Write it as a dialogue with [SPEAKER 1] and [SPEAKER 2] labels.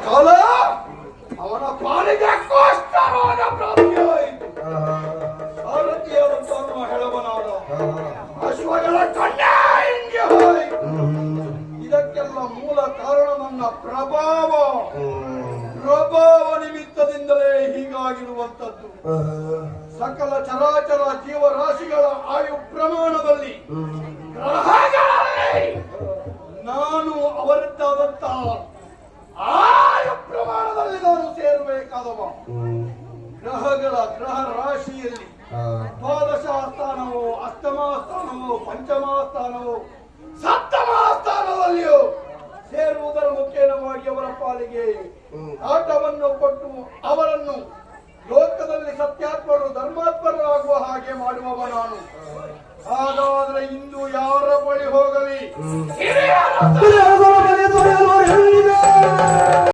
[SPEAKER 1] ಕಾಲ ಅವನ ಪಾಲಿಗೆ ಕೋಷ್ಟರೋಗ ಪ್ರಾಪ್ತಿಯಾಯಿತು. ಸಾರಥಿಯಾದಂತ ಹೆಳವನಾದ ಅಶ್ವಗಳ ಕಣ್ಣೇ ಹಿಂಗೆ ಹೋಯಿತು. ಇದಕ್ಕೆಲ್ಲ ಮೂಲ ಕಾರಣ ನನ್ನ ಪ್ರಭಾವ ನಿಮಿತ್ತದಿಂದಲೇ ಹೀಗಾಗಿರುವಂತದ್ದು. ಸಕಲ ಚರಾಚರ ಜೀವರಾಶಿಗಳ ಆಯು ಪ್ರಮಾಣದಲ್ಲಿ ಗ್ರಹಗಳಲ್ಲಿ ನಾನು ಅವರದ್ದಾದಂತಹ ಆಯು ಪ್ರಮಾಣದಲ್ಲಿ ನಾನು ಸೇರಬೇಕಾದವ. ಗ್ರಹ ರಾಶಿಯಲ್ಲಿ ದ್ವಾದಶ ಸ್ಥಾನವೋ ಅಷ್ಟಮ ಸ್ಥಾನವೋ ಪಂಚಮ ಸ್ಥಾನವೋ ಸಪ್ತಮ ಸ್ಥಾನದಲ್ಲಿಯೂ ಸೇರುವುದರ ಮುಖೇನವಾಗಿ ಅವರ ಪಾಲಿಗೆ ಆಟವನ್ನು ಕೊಟ್ಟು ಅವರನ್ನು ಲೋಕದಲ್ಲಿ ಸತ್ಯಾತ್ಮರು ಧರ್ಮಾತ್ಮರು ಆಗುವ ಹಾಗೆ ಮಾಡುವವ ನಾನು. ಹಾಗಾದ್ರೆ ಇಂದು ಯಾರ ಬಳಿ ಹೋಗಲಿ?